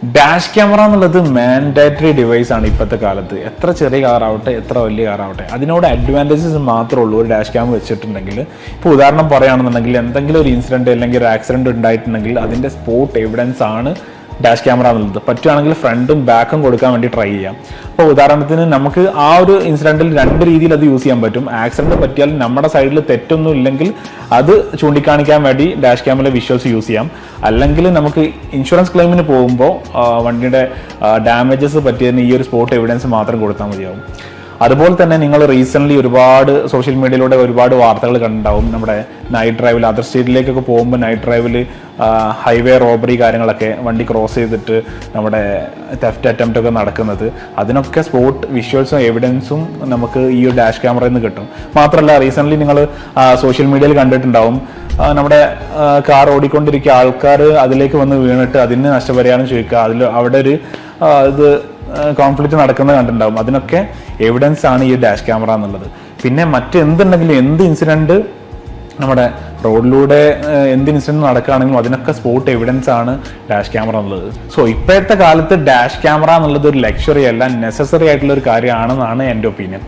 Dash camera എന്നുള്ളത് mandatory device ആണ് ഇപ്പോഴത്തെ കാലത്ത്. എത്ര ചെറിയ കാറാവട്ടെ എത്ര വലിയ കാറാവട്ടെ, അതിനോട് അഡ്വാൻറ്റേജസ് മാത്രമേ ഉള്ളൂ ഒരു ഡാഷ് ക്യാമറ വെച്ചിട്ടുണ്ടെങ്കിൽ. ഇപ്പോൾ ഉദാഹരണം പറയുകയാണെന്നുണ്ടെങ്കിൽ എന്തെങ്കിലും ഒരു ഇൻസിഡൻറ്റ് അല്ലെങ്കിൽ ഒരു ആക്സിഡൻറ്റ് ഉണ്ടായിട്ടുണ്ടെങ്കിൽ അതിൻ്റെ സ്പോട്ട് എവിഡൻസ് ആണ് ഡാഷ് ക്യാമറ എന്നുള്ളത്. പറ്റുകയാണെങ്കിൽ ഫ്രണ്ടും ബാക്കും കൊടുക്കാൻ വേണ്ടി ട്രൈ ചെയ്യാം. അപ്പോൾ ഉദാഹരണത്തിന് നമുക്ക് ആ ഒരു ഇൻസിഡൻറ്റിൽ രണ്ട് രീതിയിൽ അത് യൂസ് ചെയ്യാൻ പറ്റും. ആക്സിഡൻറ്റ് പറ്റിയാൽ നമ്മുടെ സൈഡിൽ തെറ്റൊന്നും ഇല്ലെങ്കിൽ അത് ചൂണ്ടിക്കാണിക്കാൻ വേണ്ടി ഡാഷ് ക്യാമറയിലെ വിഷ്വൽസ് യൂസ് ചെയ്യാം. അല്ലെങ്കിൽ നമുക്ക് ഇൻഷുറൻസ് ക്ലെയിമിന് പോകുമ്പോൾ വണ്ടിയുടെ ഡാമേജസ് പറ്റിയതിന് ഈ ഒരു സ്പോട്ട് എവിഡൻസ് മാത്രം കൊടുത്താൽ മതിയാവും. അതുപോലെ തന്നെ നിങ്ങൾ റീസെൻ്റ്ലി ഒരുപാട് സോഷ്യൽ മീഡിയയിലൂടെ ഒരുപാട് വാർത്തകൾ കണ്ടിട്ടുണ്ടാവും. നമ്മുടെ നൈറ്റ് ഡ്രൈവിൽ അതർ സ്റ്റേറ്റിലേക്കൊക്കെ പോകുമ്പോൾ നൈറ്റ് ഡ്രൈവിൽ ഹൈവേ റോബറി കാര്യങ്ങളൊക്കെ വണ്ടി ക്രോസ് ചെയ്തിട്ട് നമ്മുടെ തെഫ്റ്റ് അറ്റംപ്റ്റ് ഒക്കെ നടക്കുന്നത്, അതിനൊക്കെ സ്പോട്ട് വിഷ്വൽസും എവിഡൻസും നമുക്ക് ഈ ഒരു ഡാഷ് ക്യാമറയിൽ നിന്ന് കിട്ടും. മാത്രമല്ല റീസെൻ്റ്ലി നിങ്ങൾ സോഷ്യൽ മീഡിയയിൽ കണ്ടിട്ടുണ്ടാവും നമ്മുടെ കാർ ഓടിക്കൊണ്ടിരിക്കുക ആൾക്കാർ അതിലേക്ക് വന്ന് വീണിട്ട് അതിന് നഷ്ടപരിഹാരം ചോദിക്കുക, അവിടെ ഒരു ഇത് കോൺഫ്ലിക്റ്റ് നടക്കുന്നത് കണ്ടിട്ടുണ്ടാവും. അതിനൊക്കെ എവിഡൻസ് ആണ് ഈ ഡാഷ് ക്യാമറ എന്നുള്ളത്. പിന്നെ മറ്റെന്തുണ്ടെങ്കിലും എന്ത് ഇൻസിഡൻറ്റ് നമ്മുടെ റോഡിലൂടെ എന്ത് ഇൻസിഡൻറ്റ് നടക്കുകയാണെങ്കിലും അതിനൊക്കെ സ്പോട്ട് എവിഡൻസ് ആണ് ഡാഷ് ക്യാമറ എന്നുള്ളത്. സോ ഇപ്പോഴത്തെ കാലത്ത് ഡാഷ് ക്യാമറ എന്നുള്ളത് ഒരു ലക്ഷറി അല്ല, നെസസറി ആയിട്ടുള്ള ഒരു കാര്യമാണെന്നാണ് എൻ്റെ ഒപ്പീനിയൻ.